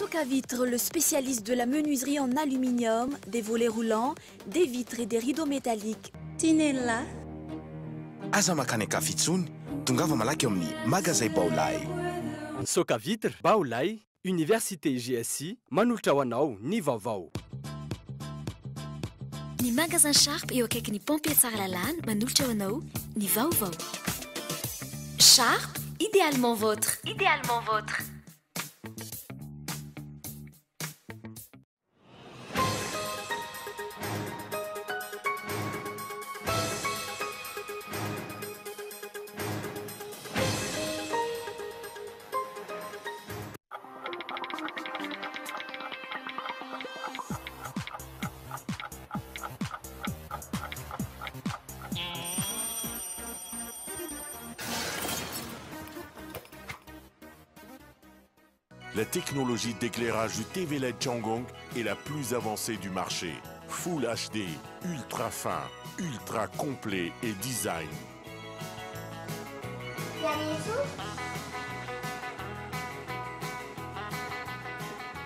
Socavitre, le spécialiste de la menuiserie en aluminium, des volets roulants, des vitres et des rideaux métalliques. Tinella. Aza makany Kafitsony, tongava malaky amin'ny magasin Baolay. Socavitre, Baolay, Université GSI, manolotra ho anao ny vaovao. Ny magasin Sharp eo akaiky ny pompier tsara lalàna manolotra ho anao ny vaovao. Sharp, idéalement vôtre. Idéalement vôtre. La technologie d'éclairage du TV LED Changgong est la plus avancée du marché. Full HD, ultra fin, ultra complet et design.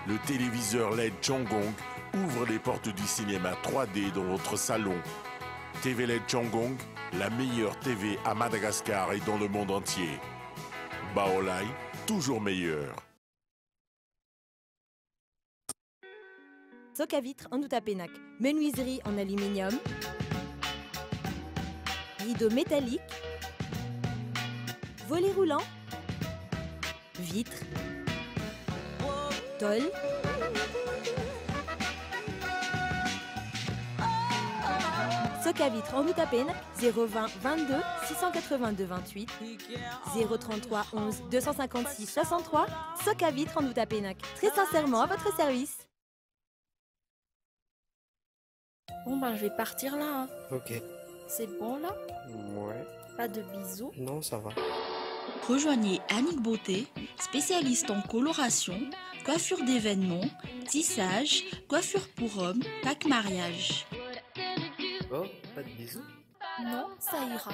Le téléviseur LED Changgong ouvre les portes du cinéma 3D dans votre salon. TV LED Changgong, la meilleure TV à Madagascar et dans le monde entier. Baolay, toujours meilleur. Socavitre en Outapenac, menuiserie en aluminium, rideaux métalliques, volets roulants, vitres, tôle, Socavitre en Outapenac, 020 22 682 28, 033 11 256 63, Socavitre en Outapenac. Très sincèrement à votre service. Bon ben je vais partir là. Hein. Ok. C'est bon là? Ouais. Pas de bisous? Non, ça va. Rejoignez Annick Beauté, spécialiste en coloration, coiffure d'événements, tissage, coiffure pour hommes, pack mariage. Oh, pas de bisous? Non, ça ira.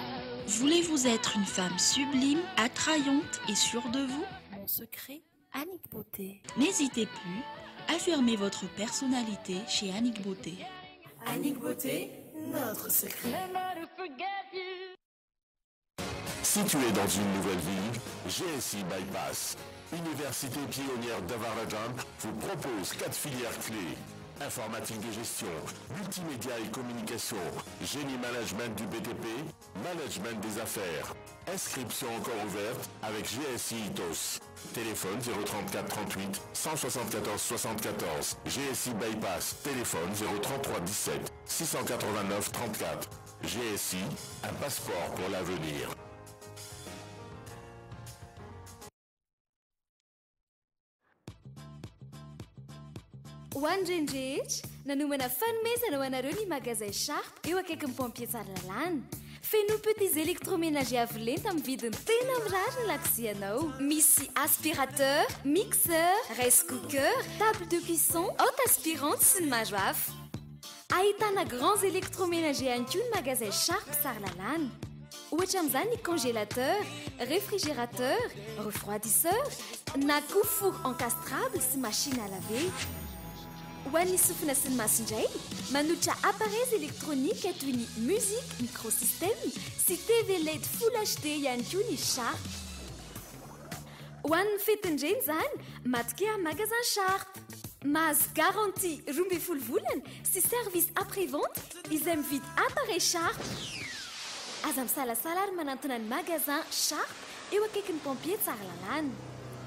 Voulez-vous être une femme sublime, attrayante et sûre de vous? Mon secret, Annick Beauté. N'hésitez plus, affirmez votre personnalité chez Annick Beauté. Annick Beauté, notre secret. Situé dans une nouvelle ville, GSI Bypass, Université pionnière d'Avarajan, vous propose 4 filières clés. Informatique de gestion, multimédia et communication, génie management du BTP, management des affaires. Inscription encore ouverte avec GSI ITOS. Téléphone 034 38 174 74. GSI Bypass. Téléphone 033 17 689 34. GSI, un passeport pour l'avenir. Hoandrendrehitra nanomana fanomezana ho anareo ny magasin Sharp eo akaiky ny pompier tsara lalàna. Feno petits électroménagers avo lenta amin'ny vidiny tena mirary ny laksianao. Misy aspirateur, mixeur, rice cooker, table de cuisson, haute aspirante sy ny maro hafa. Ahitana grands électroménagers ihany koa ny magasin Sharp tsara lalàna. Ohatra amin'izany ny congélateur, réfrigérateur, refroidisseur, na koa four encastrable sy machine à laver. Ho an'ny sofina sy ny masindray, manolotra appareils électroniques toy ny musique, microsystème sy TV LED Full HD ihany koa ny Sharp. Ho an'ny fetindreny zany, matokea magasin Sharp. Mahazo garantie 12 volana sy service après-vente izay mividy appareil Sharp. Aza misalasala ary manantona ny magasin Sharp eo akaiky ny pompier tsara lalàna.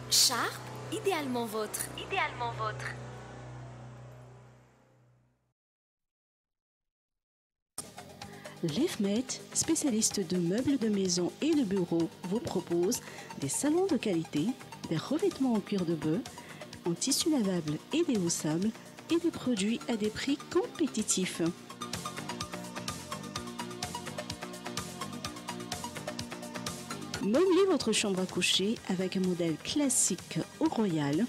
Sharp, idéalement vôtre. Idéalement vôtre. Lefmet, spécialiste de meubles de maison et de bureaux, vous propose des salons de qualité, des revêtements en cuir de bœuf, en tissu lavable et déhaussable et des produits à des prix compétitifs. Meublez votre chambre à coucher avec un modèle classique au royal.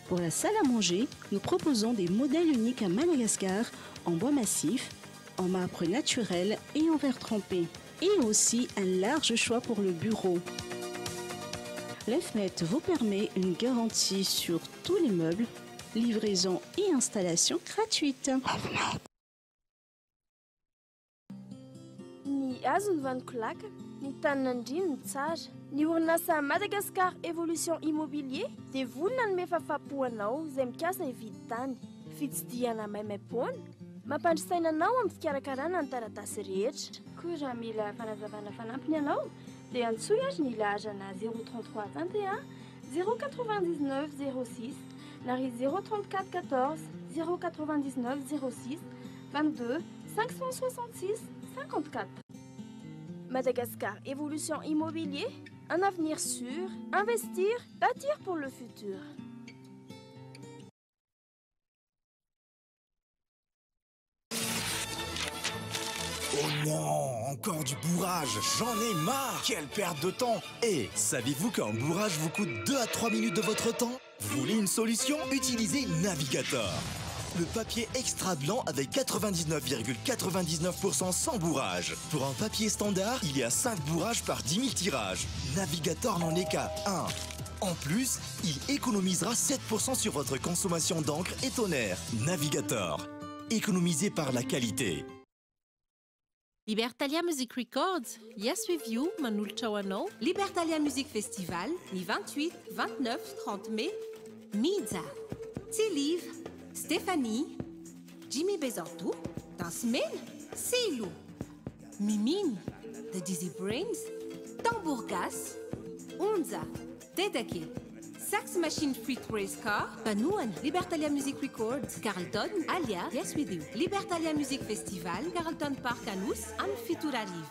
Pour la salle à manger, nous proposons des modèles uniques à Madagascar en bois massif, en marbre naturel et en verre trempé. Et aussi un large choix pour le bureau. Lefnet vous permet une garantie sur tous les meubles, livraison et installation gratuite. Ny azo ny vanikolaka, ny taninandrino ny tsara. Ny orinasa Madagascar Evolution Immobilier dia vonona ny mefafapoanao izay mikasa hividy tany. Fitsidihana maimaimpoana, mampandrisaina anao amin'ny fikarakarana ny taratasy rehetra. Koa raha mila fanazavana fanampiny ianao dia antsoy azy ny lahazana 033 21 099 06 na ry 034 14 099 06 22 566 54. Madagascar Évolution Immobilier, un avenir sûr, investir, bâtir pour le futur. Oh non, encore du bourrage, j'en ai marre. Quelle perte de temps. Et saviez-vous qu'un bourrage vous coûte 2 à 3 minutes de votre temps? Vous voulez une solution? Utilisez Navigator. Le papier extra blanc avec 99,99% sans bourrage. Pour un papier standard, il y a 5 bourrages par 10 000 tirages. Navigator n'en est qu'à 1. En plus, il économisera 7% sur votre consommation d'encre et tonnerre. Navigator. Économisé par la qualité. Libertalia Music Records, yes with you, manolotra ho anao. Libertalia Music Festival, ny 28, 29, 30 mai. Midza, Tsiliv, Stéphanie, Jimmy Bezantou, Dansmen, Silo, Mimine, The Dizzy Brains, Tambourgas, Unza, Dedeke, Sax Machine Fruit Race Car, Banouan, Libertalia Music Records, Carlton, Alia, Yes With You, Libertalia Music Festival, Carlton Park Anous, Anfituraliv.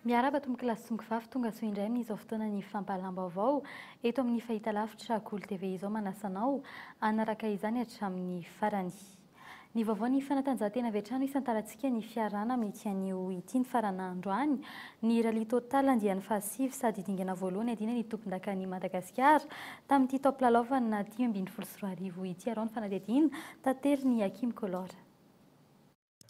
Miaraba tombokilasy tsongofafy tonga so indray amin'izao fotoana ny fampahalam-baovao eto amin'ny fahitalavitra Cool TV izao manasanao anaraka izany hatramin'ny farany. Ny vaovao ny fanatanjahantena avy hatrany isantarantsika ny fiarana amin'ny tian'io ity ny farana androany ny rally total andiany fahasivy sady dingana voalohany adina ny tompon-dakan'i Madagasikara tamin'ity top lalaovana 10-24 ity arao ny fanadihadiana tatery ny Hakim Kolora.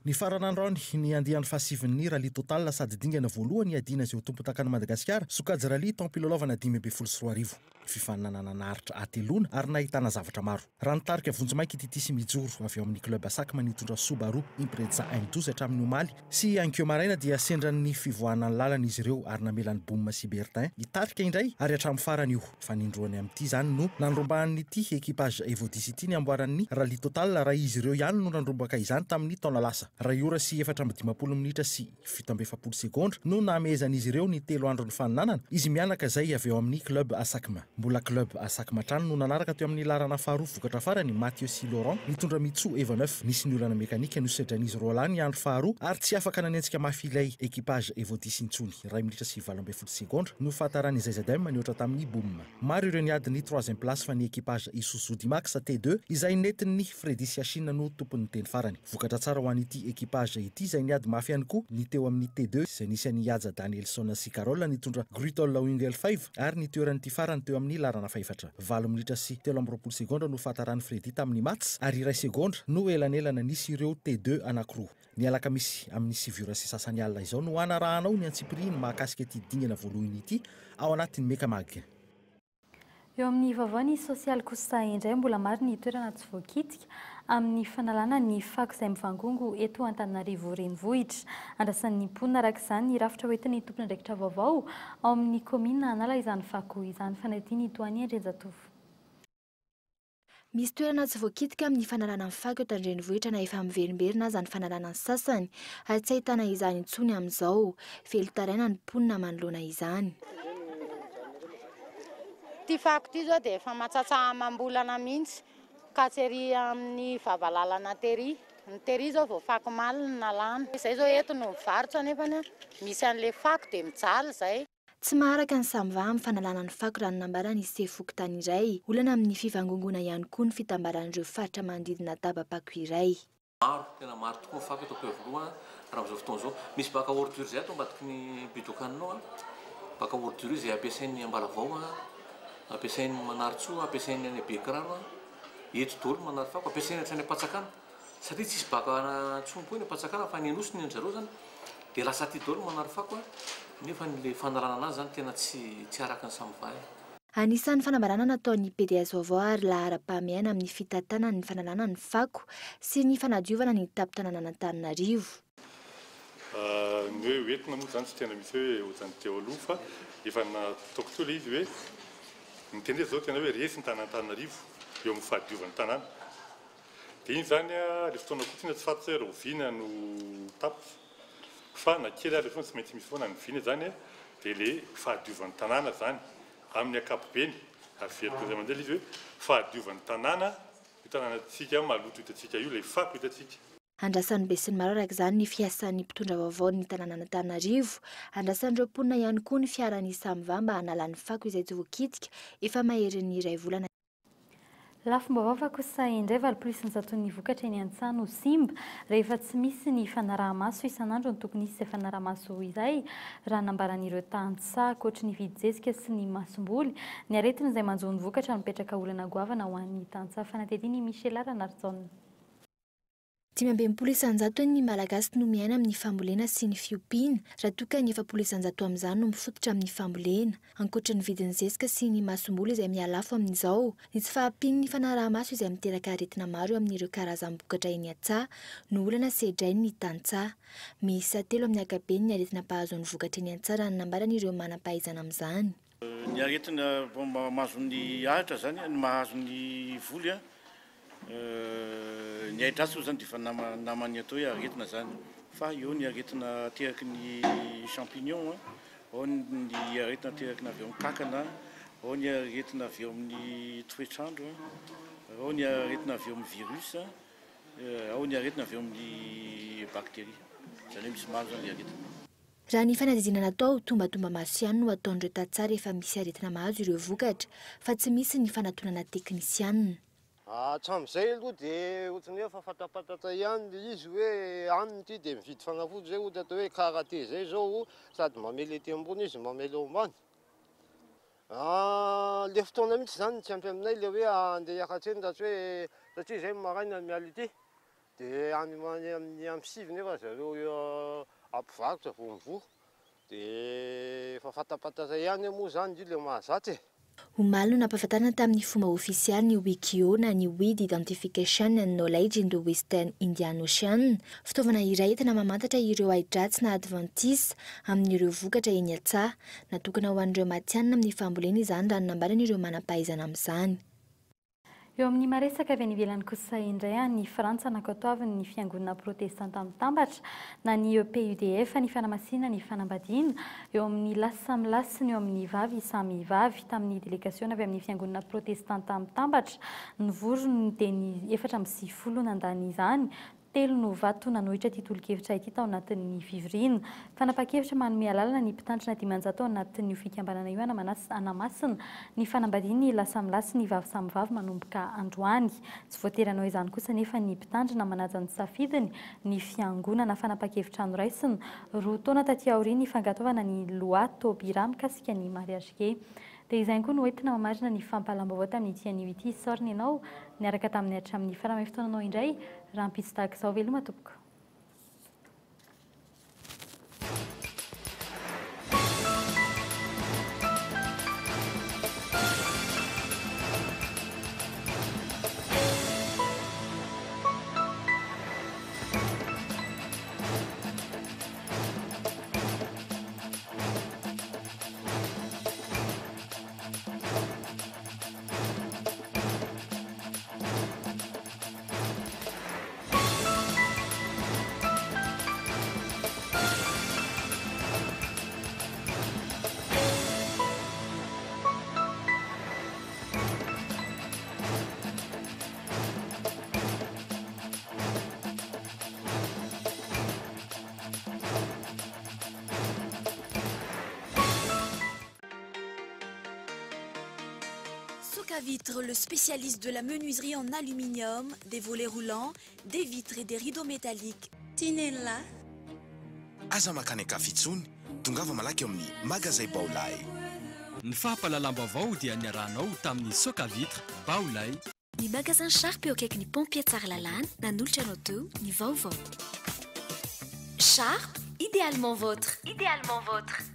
Ny faranandroany ny andiany fahasiviny rally total sady dingana voalohany adina izay ho tompon-dakan'i Madagasikara sokajy rally tampilalaovana 10-24 fifananana naritra atelona ary nahitana zavatra maro. Raha nitarika vonjimaiky ity sy mijoro avy ao amin'ny club Asakma nitondra Subaru Impreza M12 hatramin'ny Omaly sy Ankeo Maraina dia sendran'ny fivoahanany lalana izy ireo ary namelany Boum Sibertin hitarika indray ary hatramin'ny farany io fa nindroany amin'ity zany no nandrombahan'ity ekipage Evodis ity ny amboaran'ny rally total raha izy ireo ihany no nandrombaka izany tamin'ny taona lasa. Raha ora sy 4:20 minitra sy 7:40 sekondra no namezan'izy ireo ny 3 andro ny faninanana izy mianaka zay avy ao amin'ny club Asakma. Mbola club Asakma trano no nanaraka teo amin'ny larana faharoa vokatra farany Mathieu Sy Laurent nitondra Mitsu Eva9 nisy ny olana mekanika no sedran'izy Roland ny andro faharoa ary tsy afaka nanentsika mafy ilay ekipage Evodis intsony 2 minitra sy 20 sekondra no fahatarany Zezadem niotra tamin'ny Boum. Maro ireo niady ny 3e place fa ny ekipage Isuzu D-Max T2 izay nentin'ny Freddy Siachine no tompon'ny teny farany. Vokatra tsara ho an'ity ekipage ity izay niady mafy ihany koa ny teo amin'ny T2 izay nisy any Yaja Danielson sy Carole nitondra Grutol Wingel 5 ary ny toeran'ity farany teo amin'ny larana faefatra 4 minitra sy 13 sekondra no fahatarany Freddy tamin'ny Mats ary 2 sekondra no elanelana nisy ireo T2 anankiroa. Ny alakamisy amin'ny sivura sy sasany alina izao no anarahanao ny antsipiriny mahakasika ity dingana voalohany ity ao anatin'ny Mekamag. Eo amin'ny vaovany sosialy kosa indray mbola maro ny toerana tsy voakitika amin'ny fanalana ny fako izay mivangongo eto Antananarivo renivohitra. Andrasan'ny mponina araka izany ny rafitra hoentin'ny tompon'andraikitra vaovao ao amin'ny komina Anala izany fako izany fanadiny Toany Andrenjatovo. Misy toerana tsy voakitika amin'ny fanalana ny fako eto Andrenivohitra na efa miverimberina aza ny fanalana ny sasany ary tsy ahitana izany intsony amin'izao velotaraina ny mponina manoloana izany. Ty fako ty zao dia efa matsatsa amam-bolana mihitsy ka tsy ery amin'ny vavalalana tery. Ny tery zao vao fako malina nalana. Izay zao eto no mivarotra nefa misy an'le fako dia mijaly zay. Tsy maharaka ny samivaha amin'ny fanalana ny fako raha nambarany Ise Fokotany iray. Olana amin'ny fivangongona ihany koa ny fitambaran'ireo faritra manodidina Tabapako iray. Maro, tena maro tokoa ny fako eto am-pivoaloha raha amin'izao fotoana izao. Misy baka ordure zay ato ambadiky ny bidokaninao baka ordure izay ampiasain'ny ambalavao ampiasain'ny manaritsoa ampiasain'ny any be kiraro eto dolo manary fako ampiasainy hatrany apatsakana satria tsisy baka tsompo iny apatsakana fa nianosiny anjareo zany dia lasa ty dolo manary fako nefa le fanalana anazy zany tena tsy araka ny samyvahy. Anisan'ny fanambarana nataon'ny PDS vaovao ary lahara-pahamehana amin'ny fitantanana ny fanalana ny fako sy ny fanadiovana ny tapo-tanàna n'Antananarivo. Ny hoe hoentina moa zany tsy tena misy hoe ohatrany teo aloha fa efa nataoko teo le izy hoe mitendry zao tena hoe resy ny tanàn'Antananarivo eo amin'ny fahadiovan'ny tanàna. Dia iny zany le fotoana kotsiny tsy fantatra hoe rovina no tapotra fa na kely ary foana tsy maintsy misy foana ny vina zany dia le fahadiovan'ny tanàna zany amin'ny ankapobeny averiko zay mandeha izy hoe fahadiovan'ny tanàna io tanànatsika maloto hitantsika io le fako hitantsika. Andrasan'ny be sy ny maro araka izany ny fiasan'ny mpitondra vaovao ny tanàna n'Antananarivo. Andrasan'ireo mponina ihany koa ny fiaran'ny Samva mba hanalany fako izay tsy voakitika efa mahery ny iray volana. Lafim-baovao kosa indray valoplosin'ny zaton'ny vokatra eny Antsano simba rehefa tsy misy ny fanaraha-maso isan'andro ny tokony isy izay fanaraha-maso izay raha nambaran'ireo tantsaha koatry ny vidy-jezika sy ny masomboly ny aretina izay manjoa ny vokatra mipetraka olana goavana ho an'ny tantsaha fanatediny Michel Ranarjon. 520 isanjato ny malagasy no miaina amin'ny fambolena sy ny fiompiana raha toka ny 7 isanjato amin'izany no mifototra amin'ny fambolena ankoatra ny vidin'ny zezika sy ny masomboly izay mialafo amin'izao ny tsy fahampiany ny fanaraha-maso izay miteraka aretina maro amin'ireo karazam-bokatra eny Antsaha no olana sedrainy ny tantsaha miisa 3 amin'ny ankapobeny ny aretina mpahazo ny vokatra eny Antsaha raha nambaran'ireo manam-pahaizana amin'izany. Ny aretina mahazo ny ahitra zany ny mahazo ny voly ny ahidraso zany dia fa namany atao hoe aretina zany fa eo ny aretina teraky ny champignon ao ny aretina teraky ny avy amin'ny kankana ao ny aretina avy amin'ny toetrandro ao ny aretina avy amin'ny virus ao ny aretina avy amin'ny bakteria zany hoe misy maro zany aretina. Raha ny fanadidina natao tombatomba maso ihany no ataon'ireo tantsaha rehefa misy aretina mahazo ireo vokatra fa tsy misy ny fanatonana teknisianina. Hatramin'izay aloha dia ohatrany hoe fafatapatatra ihany izy hoe aniny ity dia mividy fanafody zay ohatra atao hoe karate zay zao sady mamely ety ambony izy mamely ao ambany. Le fotoana mihitsy zany tsy ampy aminay le hoe andeha hiakatra eny hoe satria zay maraina miala ity dia amin'ny am'sivy nefa zareo ampivarotra vao mivoha dia fafatapatatra ihany moa zany io le mahazatra. Omaly no nampahafantarana tamin'ny fomba ofisialy ny WIKIO na ny Weed Identification and Knowledge in the Western Indian Ocean, fitaovana iray entina mamantatra ireo ahi-dratsy na adventisa amin'ireo vokatra eny Antsaha, natokana ho an'ireo matianina amin'ny fambolena izany raha nambaran'ireo manam-pahaizana amin'izany. Eo amin'ny maresaka avy any ivelany kosa indray ny Frantsa nankatoaviny ny fiangonana protestanta mitambatra na ny EPUDF ny fanamasinana ny fanambadiana eo amin'ny lasy samy lasy ny eo amin'ny vavy samy vavy tamin'ny delegasiona avy amin'ny fiangonana protestanta mitambatra ny vorony dia ny 440 nandany izany. 3 no vato nanohitra ity tolo-kevitra ity tao anatin'ny fivoriana. Fanapa-kevitra manome alalana ny mpitandrina 500 ao anatin'ny fikambanana io anamasina ny fanambadiany lasa milasy ny vavy samy vavy manomboka androany. Tsy voatery anao izany kosa nefa ny mpitandrina manaja ny safidiny ny fiangonana fanapa-kevitra anoraisina 2 taona taty aoriana fangatovanana ny loi Taubira mikasika ny mariage gay. Dia izay koa no entina mamarina ny fampahalam-baovao tamin'ny tianio ity soriny ianao niaraka tamin'ny hatramin'ny faramay fotoananao indray raha mpisy tahaka izao veloma tompoko. Vitre, le spécialiste de la menuiserie en aluminium, des volets roulants, des vitres et des rideaux métalliques. Tinella. Aza makaneka fitsony tongava malaky eo amin'ny magazay baolay. Ny fahampalalam-baovao dia niarahanao tamin'ny soka vitre baolay. Ny magasin Sharp eo akaiky ny pompier tsara lalàna nanolotra anao teo ny vaovao. Sharp, idéalement vôtre. Idéalement vôtre.